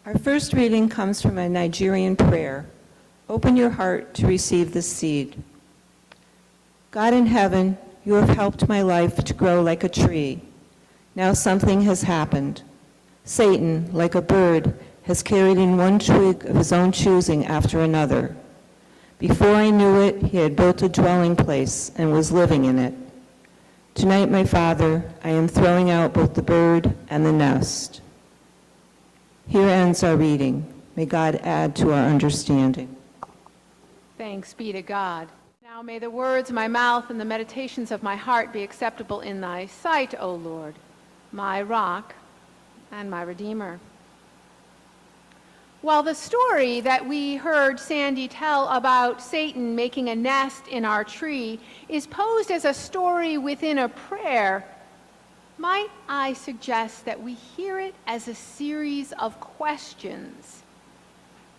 Our first reading comes from a Nigerian prayer. Open your heart to receive this seed. God in heaven, you have helped my life to grow like a tree. Now something has happened. Satan, like a bird, has carried in one twig of his own choosing after another. Before I knew it, he had built a dwelling place and was living in it. Tonight, my Father, I am throwing out both the bird and the nest. Here ends our reading. May God add to our understanding. Thanks be to God. Now may the words of my mouth and the meditations of my heart be acceptable in thy sight, O Lord, my rock and my Redeemer. Well, the story that we heard Sandy tell about Satan making a nest in our tree is posed as a story within a prayer. Might I suggest that we hear it as a series of questions?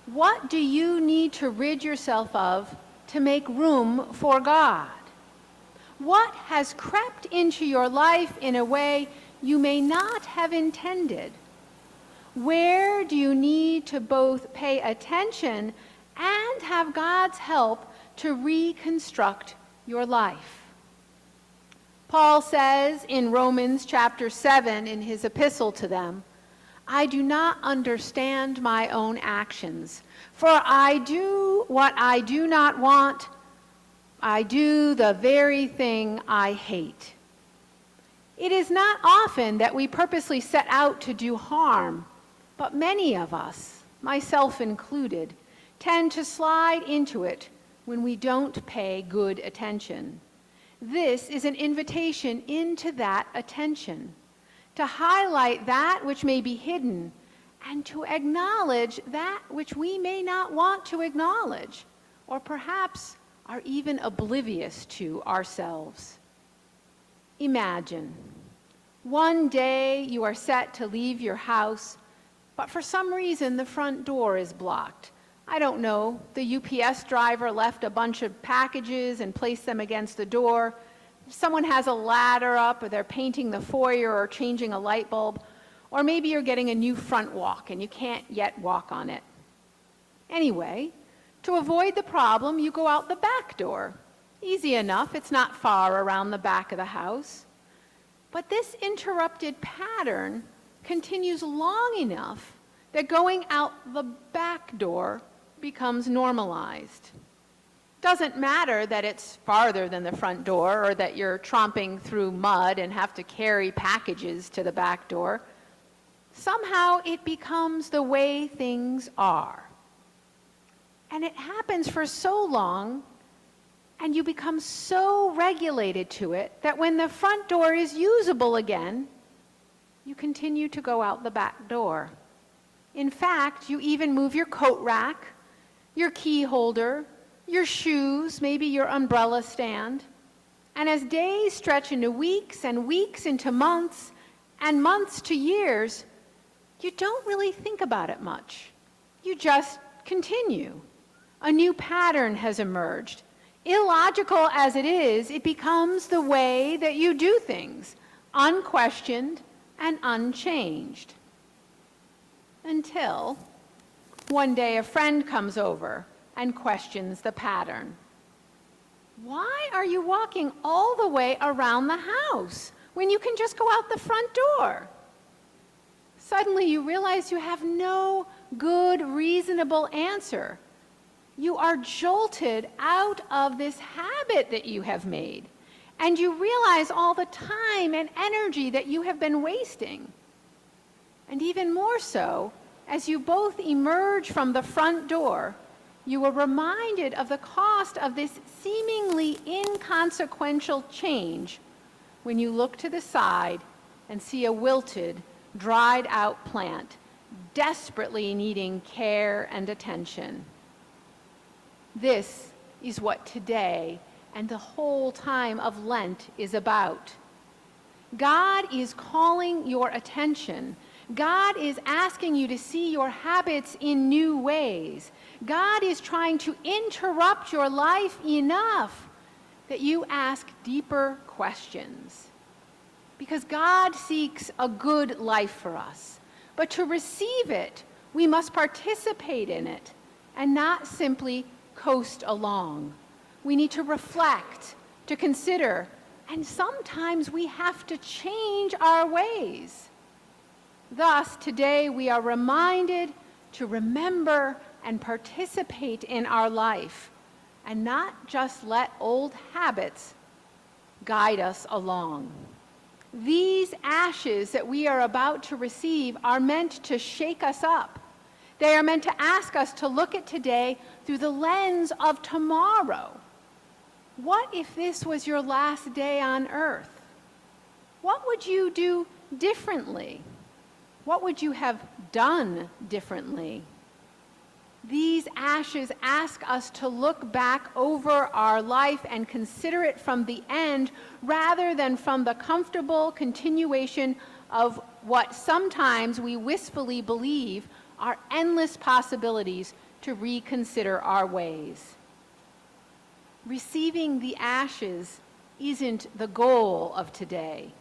What do you need to rid yourself of to make room for God? What has crept into your life in a way you may not have intended? Where do you need to both pay attention and have God's help to reconstruct your life? Paul says in Romans chapter 7 in his epistle to them, I do not understand my own actions, for I do what I do not want. I do the very thing I hate. It is not often that we purposely set out to do harm, but many of us, myself included, tend to slide into it when we don't pay good attention. This is an invitation into that attention, to highlight that which may be hidden and to acknowledge that which we may not want to acknowledge, or perhaps are even oblivious to ourselves. Imagine, one day you are set to leave your house, but for some reason the front door is blocked. I don't know, the UPS driver left a bunch of packages and placed them against the door. Someone has a ladder up, or they're painting the foyer or changing a light bulb. Or maybe you're getting a new front walk and you can't yet walk on it. Anyway, to avoid the problem, you go out the back door. Easy enough, it's not far around the back of the house. But this interrupted pattern continues long enough that going out the back door becomes normalized. Doesn't matter that it's farther than the front door or that you're tromping through mud and have to carry packages to the back door. Somehow it becomes the way things are. And it happens for so long, and you become so regulated to it that when the front door is usable again, you continue to go out the back door. In fact, you even move your coat rack, your key holder, your shoes, maybe your umbrella stand. And as days stretch into weeks and weeks into months and months to years, you don't really think about it much. You just continue. A new pattern has emerged. Illogical as it is, it becomes the way that you do things, unquestioned and unchanged. Until one day a friend comes over and questions the pattern. Why are you walking all the way around the house when you can just go out the front door? Suddenly you realize you have no good, reasonable answer. You are jolted out of this habit that you have made, and you realize all the time and energy that you have been wasting. And even more so, as you both emerge from the front door, you are reminded of the cost of this seemingly inconsequential change when you look to the side and see a wilted, dried out plant desperately needing care and attention. This is what today and the whole time of Lent is about. God is calling your attention. God is asking you to see your habits in new ways. God is trying to interrupt your life enough that you ask deeper questions. Because God seeks a good life for us. But to receive it, We must participate in it and not simply coast along. We need to reflect, to consider, and sometimes we have to change our ways. Thus, today we are reminded to remember and participate in our life and not just let old habits guide us along. These ashes that we are about to receive are meant to shake us up. They are meant to ask us to look at today through the lens of tomorrow. What if this was your last day on earth? What would you do differently? What would you have done differently? These ashes ask us to look back over our life and consider it from the end rather than from the comfortable continuation of what sometimes we wistfully believe are endless possibilities to reconsider our ways. Receiving the ashes isn't the goal of today.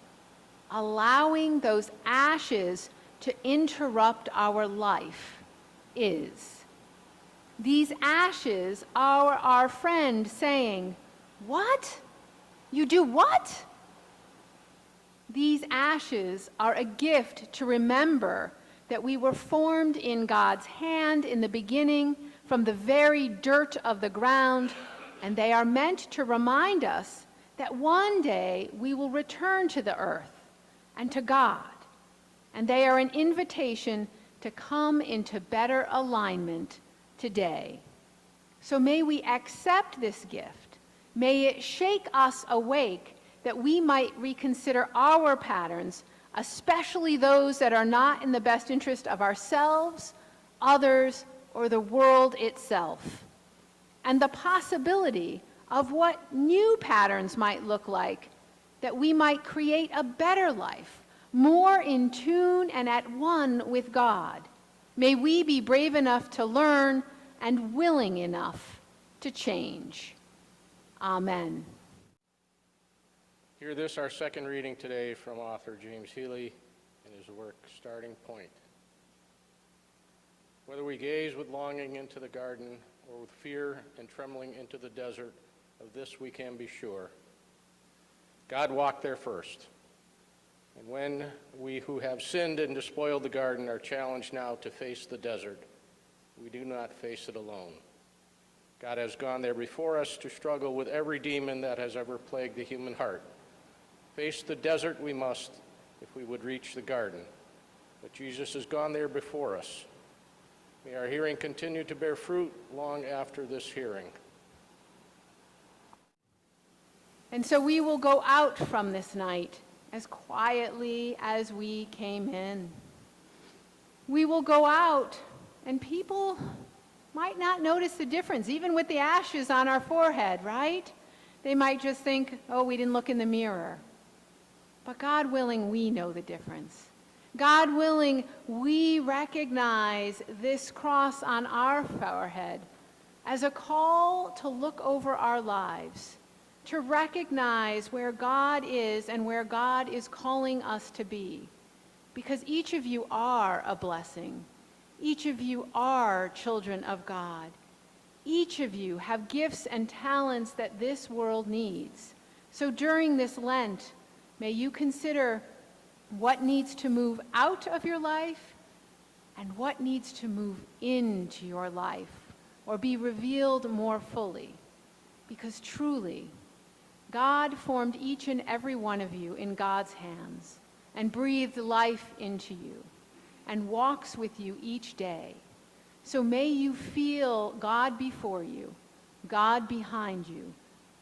Allowing those ashes to interrupt our life is. These ashes are our friend saying, "What? You do what?" These ashes are a gift to remember that we were formed in God's hand in the beginning from the very dirt of the ground, and they are meant to remind us that one day we will return to the earth and to God, and they are an invitation to come into better alignment today. So may we accept this gift. May it shake us awake that we might reconsider our patterns, especially those that are not in the best interest of ourselves, others, or the world itself, and the possibility of what new patterns might look like, that we might create a better life, more in tune and at one with God. May we be brave enough to learn and willing enough to change. Amen. Hear this, our second reading today from author James Healy in his work, Starting Point. Whether we gaze with longing into the garden or with fear and trembling into the desert, of this we can be sure. God walked there first. And when we who have sinned and despoiled the garden are challenged now to face the desert, we do not face it alone. God has gone there before us to struggle with every demon that has ever plagued the human heart. Face the desert we must if we would reach the garden. But Jesus has gone there before us. May our hearing continue to bear fruit long after this hearing. And so we will go out from this night as quietly as we came in. We will go out, and people might not notice the difference, even with the ashes on our forehead, right? They might just think, "Oh, we didn't look in the mirror." But God willing, we know the difference. God willing, we recognize this cross on our forehead as a call to look over our lives, to recognize where God is and where God is calling us to be. Because each of you are a blessing. Each of you are children of God. Each of you have gifts and talents that this world needs. So during this Lent, may you consider what needs to move out of your life and what needs to move into your life or be revealed more fully. Because truly, God formed each and every one of you in God's hands and breathed life into you and walks with you each day. So may you feel God before you, God behind you,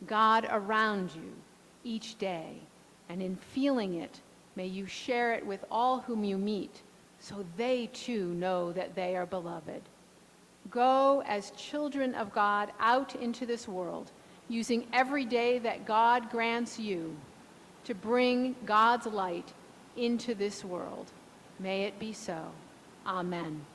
God around you each day. And in feeling it, may you share it with all whom you meet, so they too know that they are beloved. Go as children of God out into this world, using every day that God grants you to bring God's light into this world. May it be so. Amen.